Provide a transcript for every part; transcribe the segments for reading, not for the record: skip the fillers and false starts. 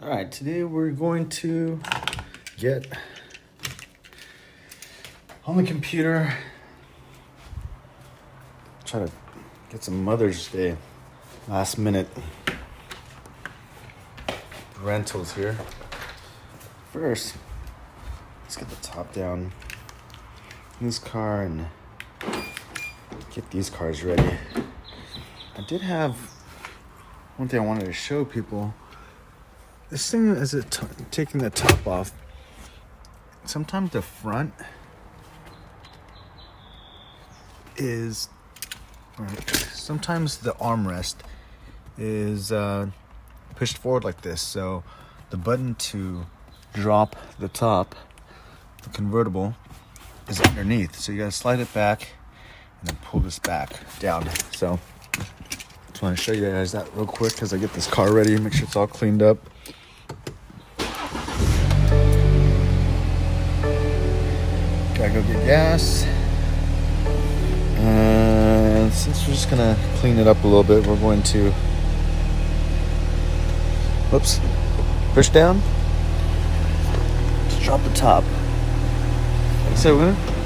All right, today we're going to get on the computer, try to get some Mother's Day last minute rentals here. First, let's get the top down in this car and get these cars ready. I did have one thing I wanted to show people. This thing, as it taking the top off, sometimes the front is, sometimes the armrest is pushed forward like this. So the button to drop the top, the convertible, is underneath. So you gotta slide it back and then pull this back down. So just want to show you guys that real quick as I get this car ready, make sure it's all cleaned up. Gotta go get gas. And since we're just gonna clean it up a little bit, we're going to push down to drop the top. So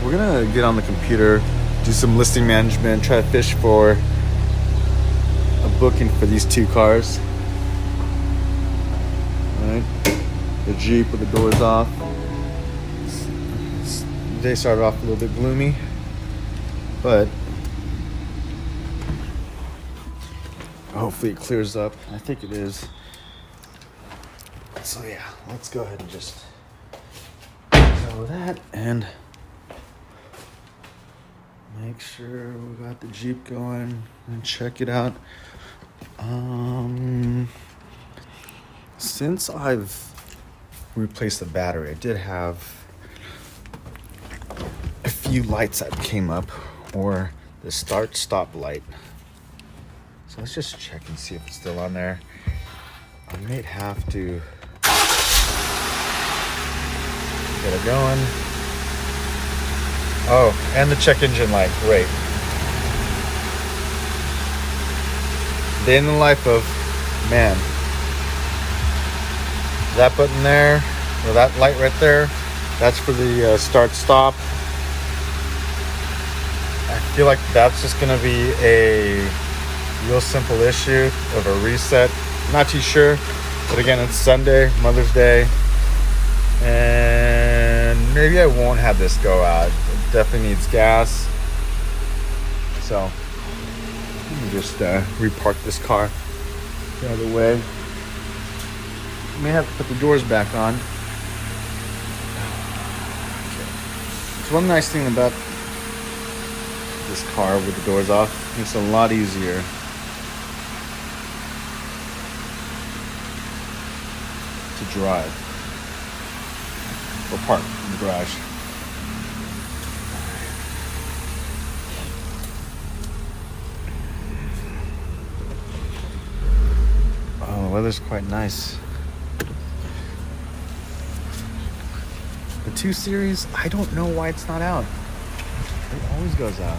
we're gonna get on the computer, do some listing management, try to fish for a booking for these two cars. All right, the Jeep with the doors off. The day started off a little bit gloomy, but hopefully it clears up. I think it is. So yeah, let's go ahead and just go with that and make sure we got the Jeep going and check it out. Since I've replaced the battery, I did have a few lights that came up, or the start stop light. So let's just check and see if it's still on there. I might have to get it going. Oh, and the check engine light, great. Day in the life of man. That button there, or that light right there, that's for the start stop. I feel like that's just gonna be a real simple issue of a reset. I'm not too sure, but again, it's Sunday, Mother's Day, and maybe I won't have this go out. It definitely needs gas. So let me just repark this car the other way. I may have to put the doors back on. Okay. So one nice thing about this car with the doors off, makes it a lot easier to drive or park in the garage. Oh, the weather's quite nice. The 2 Series, I don't know why it's not out. It always goes out.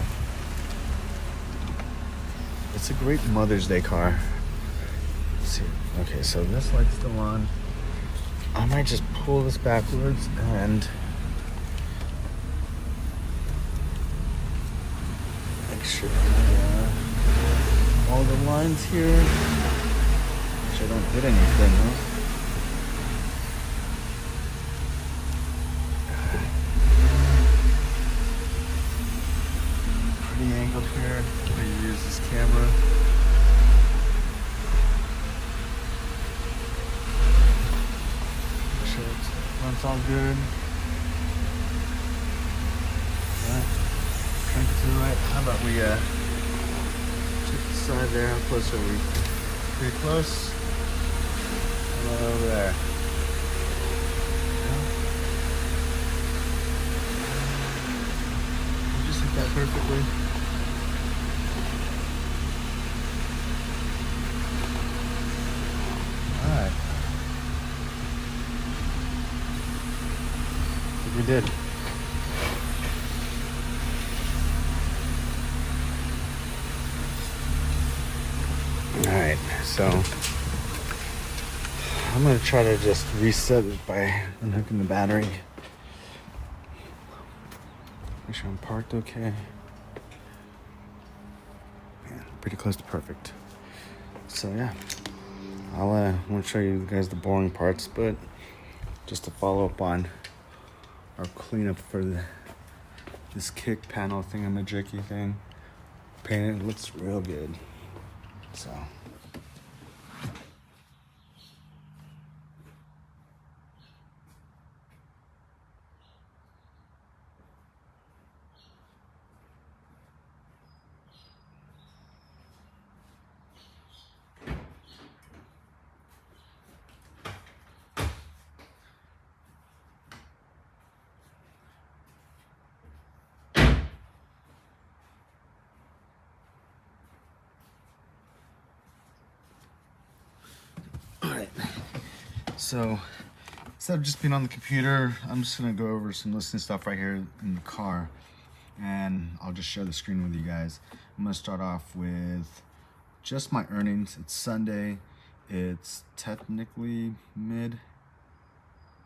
It's a great Mother's Day car. Let's see. Okay, so this light's still on. I might just pull this backwards and make sure all the lines here, which I don't hit anything, huh? Pretty angled here. I use this camera. Make sure it's all good. Yeah. Crank it to the right. How about we check the side there? How close are we? Pretty close. How about over there? Yeah. You just hit that perfectly. Alright. I think we did. Alright, so I'm gonna try to just reset it by unhooking the battery. Make sure I'm parked okay. Man, pretty close to perfect. So yeah, I want to show you guys the boring parts, but just to follow up on our cleanup for this kick panel thing and the jerky thing. Painted, looks real good. So. Alright, so instead of just being on the computer, I'm just gonna go over some listening stuff right here in the car, and I'll just share the screen with you guys. I'm gonna start off with just my earnings. It's Sunday. It's technically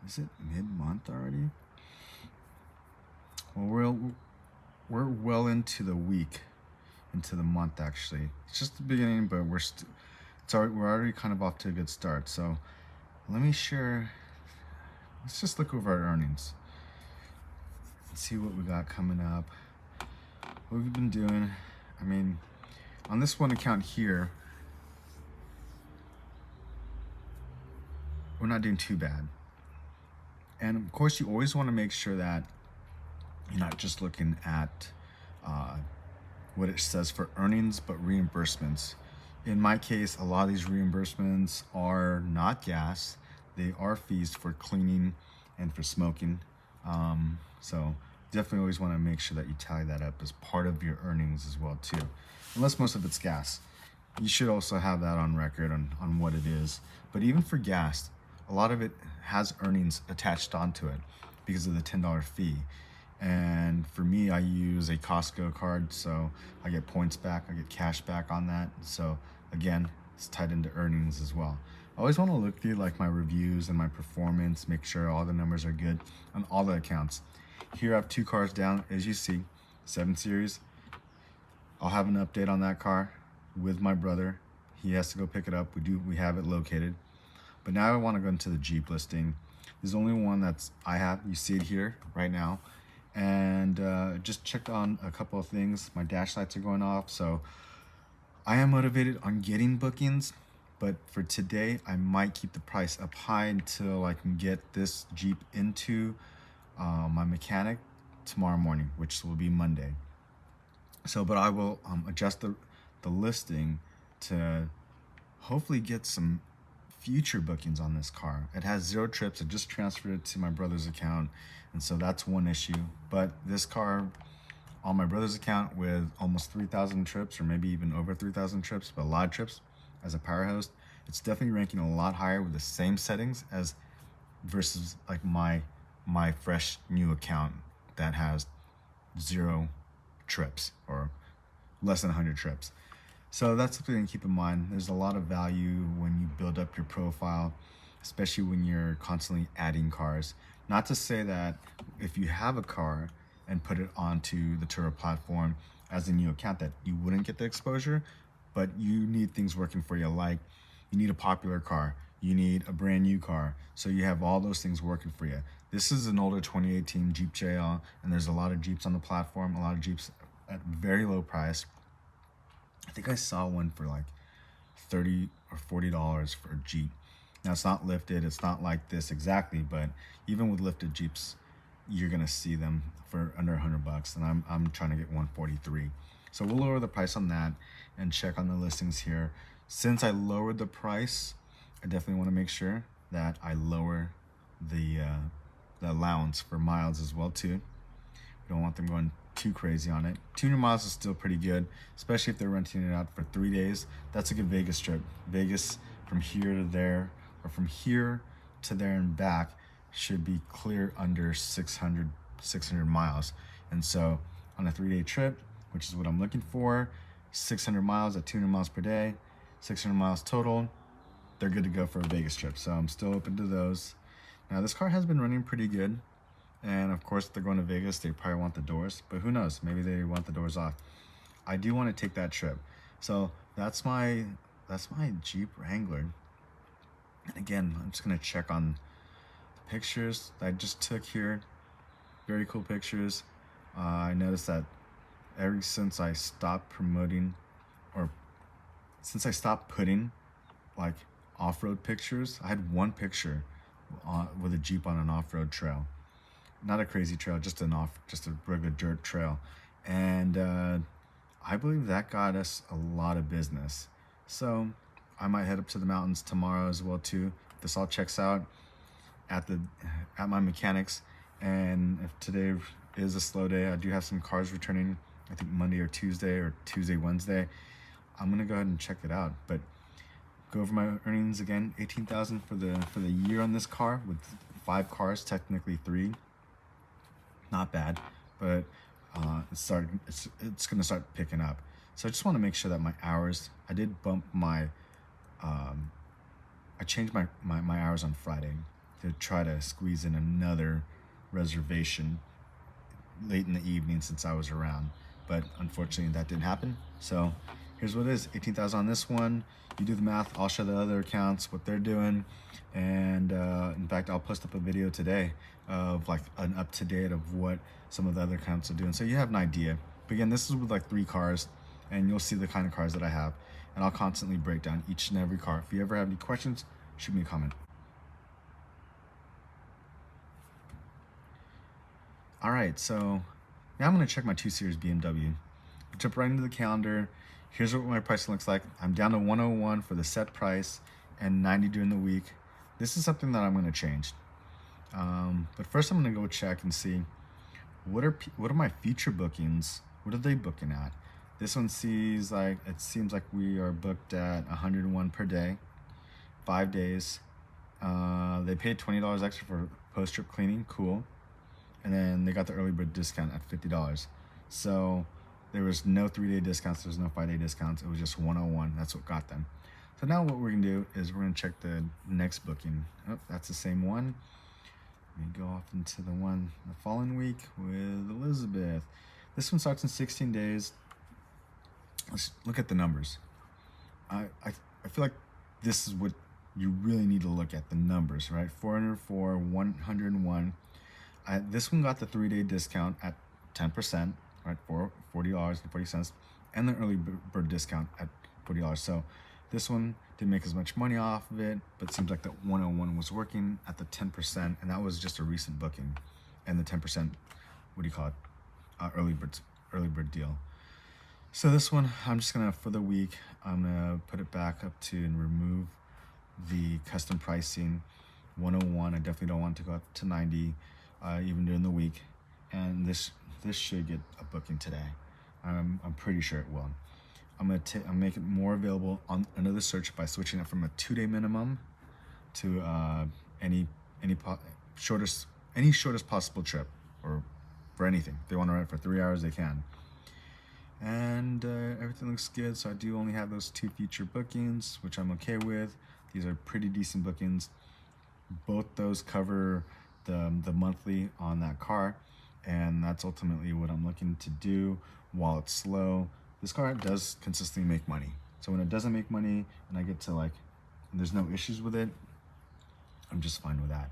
is it mid-month already? Well, we're well into the week, into the month actually. It's just the beginning, but we're already kind of off to a good start. So let's just look over our earnings. Let's see what we got coming up. What we've been doing. I mean, on this one account here, we're not doing too bad. And of course, you always want to make sure that you're not just looking at what it says for earnings, but reimbursements. In my case, a lot of these reimbursements are not gas. They are fees for cleaning and for smoking. So definitely always want to make sure that you tally that up as part of your earnings as well too. Unless most of it's gas. You should also have that on record on what it is. But even for gas, a lot of it has earnings attached onto it because of the $10 fee. And for me, I use a Costco card, so I get points back, I get cash back on that. So again, it's tied into earnings as well. I always want to look through like my reviews and my performance, make sure all the numbers are good on all the accounts. Here I have 2 cars down, as you see, 7 Series. I'll have an update on that car with my brother. He has to go pick it up. We have it located. But now I want to go into the Jeep listing. There's only one that's I have. You see it here right now. And just checked on a couple of things. My dash lights are going off, so I am motivated on getting bookings. But for today, I might keep the price up high until I can get this Jeep into my mechanic tomorrow morning, which will be Monday. So, but I will adjust the listing to hopefully get some future bookings on this car. It has 0 trips. I just transferred it to my brother's account, and so that's one issue. But this car on my brother's account with almost 3,000 trips, or maybe even over 3,000 trips, but a lot of trips as a power host, it's definitely ranking a lot higher with the same settings as versus like my fresh new account that has 0 trips or less than 100 trips. So that's something to keep in mind. There's a lot of value when you build up your profile, especially when you're constantly adding cars. Not to say that if you have a car and put it onto the Turo platform as a new account that you wouldn't get the exposure, but you need things working for you. Like you need a popular car, you need a brand new car, so you have all those things working for you. This is an older 2018 Jeep JL, and there's a lot of Jeeps on the platform, a lot of Jeeps at very low price. I think I saw one for like $30 or $40 for a Jeep. Now it's not lifted, it's not like this exactly, but even with lifted Jeeps, you're gonna see them for under $100, and I'm trying to get 143. So we'll lower the price on that and check on the listings here. Since I lowered the price, I definitely want to make sure that I lower the allowance for miles as well too. We don't want them going too crazy on it. 200 miles is still pretty good, especially if they're renting it out for 3 days. That's a good Vegas trip. Vegas from here to there, or from here to there and back, should be clear under 600 miles. And so on a 3-day trip, which is what I'm looking for, 600 miles at 200 miles per day, 600 miles total, they're good to go for a Vegas trip. So I'm still open to those. Now this car has been running pretty good. And of course, if they're going to Vegas, they probably want the doors, but who knows? Maybe they want the doors off. I do want to take that trip. So that's my Jeep Wrangler. And again, I'm just gonna check on the pictures that I just took here. Very cool pictures. I noticed that ever since I stopped promoting, or since I stopped putting like off-road pictures, I had one picture with a Jeep on an off-road trail. Not a crazy trail, just a regular dirt trail. And I believe that got us a lot of business. So I might head up to the mountains tomorrow as well too. If this all checks out at my mechanics, and if today is a slow day, I do have some cars returning, I think Monday or Tuesday, Wednesday. I'm gonna go ahead and check it out. But go over my earnings again. 18,000 for the year on this car, with 5 cars, technically 3. Not bad, but it's gonna start picking up. So I just want to make sure that my hours, I did bump my I changed my hours on Friday to try to squeeze in another reservation late in the evening since I was around, but unfortunately that didn't happen. So here's what it is: 18,000 on this one. You do the math. I'll show the other accounts what they're doing, and in fact I'll post up a video today of like an up-to-date of what some of the other accounts are doing, so you have an idea. But again, this is with like 3 cars, and you'll see the kind of cars that I have, and I'll constantly break down each and every car. If you ever have any questions, shoot me a comment. All right, so now I'm gonna check my 2 Series BMW. Jump right into the calendar. Here's what my pricing looks like. I'm down to 101 for the set price and 90 during the week. This is something that I'm gonna change. But first I'm gonna go check and see what are my future bookings. What are they booking at? This one seems like we are booked at 101 per day, 5 days. They paid $20 extra for post-trip cleaning, cool. And then they got the early bird discount at $50. So there was no 3-day discounts, there's no 5-day discounts, it was just 101, that's what got them. So now what we're gonna do is we're gonna check the next booking. Oh, that's the same one. Let me go off into the one the following week with Elizabeth. This one starts in 16 days. Let's look at the numbers. I feel like this is what you really need to look at, the numbers, right? 404, 101. This one got the 3-day discount at 10%, right? For $40.40, and the early bird discount at $40. So this one didn't make as much money off of it, but it seems like the 101 was working at the 10%, and that was just a recent booking. And the 10%, what do you call it? Early bird deal. So this one, I'm just gonna, for the week, I'm gonna put it back up to and remove the custom pricing. 101, I definitely don't want to go up to 90, even during the week. And this should get a booking today. I'm pretty sure it will. I'm gonna make it more available on another search by switching it from a 2-day minimum to any shortest possible trip, or for anything. If they want to ride for 3 hours, they can. And everything looks good, so I do only have those 2 future bookings, which I'm okay with. These are pretty decent bookings. Both those cover the monthly on that car, and that's ultimately what I'm looking to do while it's slow. This car does consistently make money, so when it doesn't make money and I get to like, there's no issues with it, I'm just fine with that.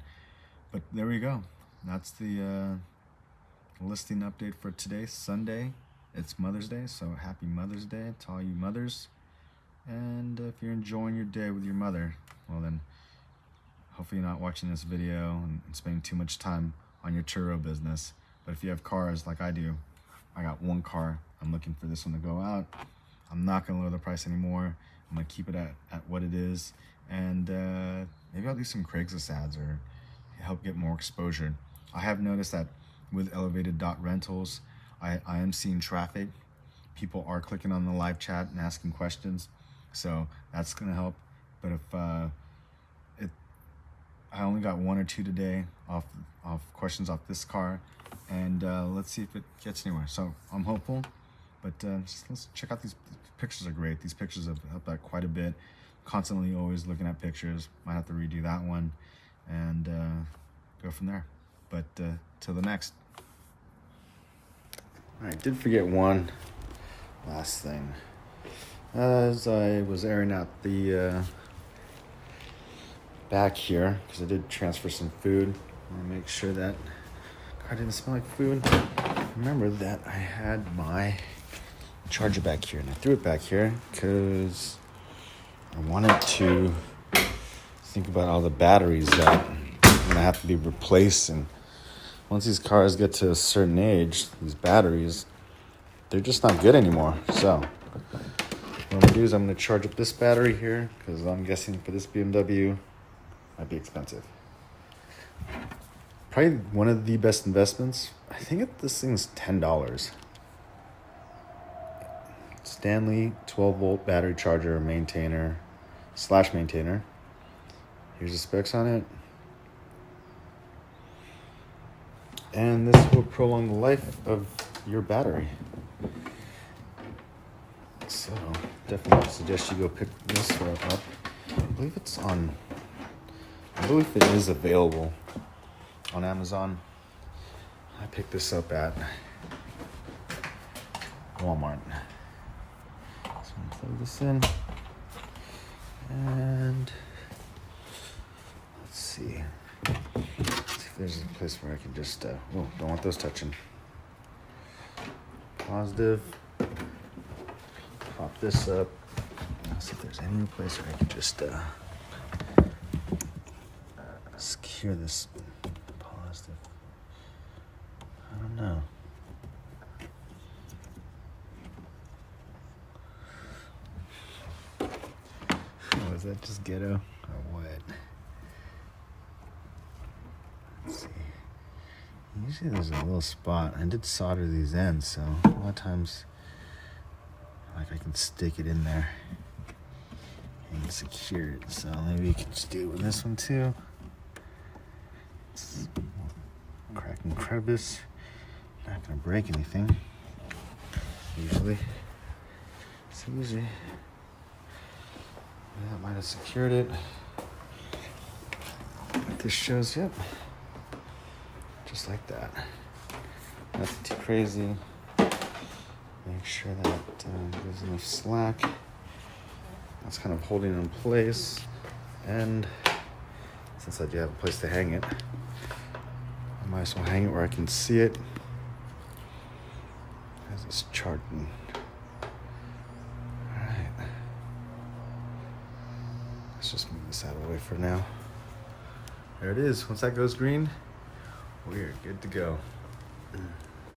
But there we go. That's the listing update for today, Sunday. It's Mother's Day, so happy Mother's Day to all you mothers. And if you're enjoying your day with your mother, well then, hopefully you're not watching this video and spending too much time on your Turo business. But if you have cars like I do, I got 1 car. I'm looking for this one to go out. I'm not gonna lower the price anymore. I'm gonna keep it at what it is. And maybe I'll do some Craigslist ads or help get more exposure. I have noticed that with elevated rentals, I am seeing traffic. People are clicking on the live chat and asking questions. So that's gonna help. But if I only got 1 or 2 today off questions off this car, and let's see if it gets anywhere. So I'm hopeful, but let's check out these pictures. Are great. These pictures have helped out quite a bit. constantly always looking at pictures. Might have to redo that one and go from there. But till the next. All right, did forget one last thing. As I was airing out the back here, because I did transfer some food, I want to make sure that car didn't smell like food. Remember that I had my charger back here, and I threw it back here because I wanted to think about all the batteries that are gonna have to be replaced. And once these cars get to a certain age, these batteries, they're just not good anymore. So what I'm gonna do is I'm gonna charge up this battery here, because I'm guessing for this BMW might be expensive. Probably one of the best investments. I think this thing's $10. Stanley 12-volt battery charger maintainer / maintainer. Here's the specs on it. And this will prolong the life of your battery. So definitely suggest you go pick this one up. I believe it is available on Amazon. I picked this up at Walmart. So I'm gonna plug this in. And let's see. If there's a place where I can just, don't want those touching. Positive. Pop this up. Let's see if there's any place where I can just secure this. Positive. I don't know. Oh, is that just ghetto or what? Let's see. Usually there's a little spot. I did solder these ends, so a lot of times like I can stick it in there and secure it. So maybe you can just do it with this one too. It's crack and crevice. Not gonna break anything. Usually. So usually that might have secured it. This shows, yep. Just like that. Nothing too crazy. Make sure that there's enough slack. That's kind of holding it in place. And since I do have a place to hang it, I might as well hang it where I can see it as it's charting. Alright. Let's just move this out of the way for now. There it is. Once that goes green, we're good to go.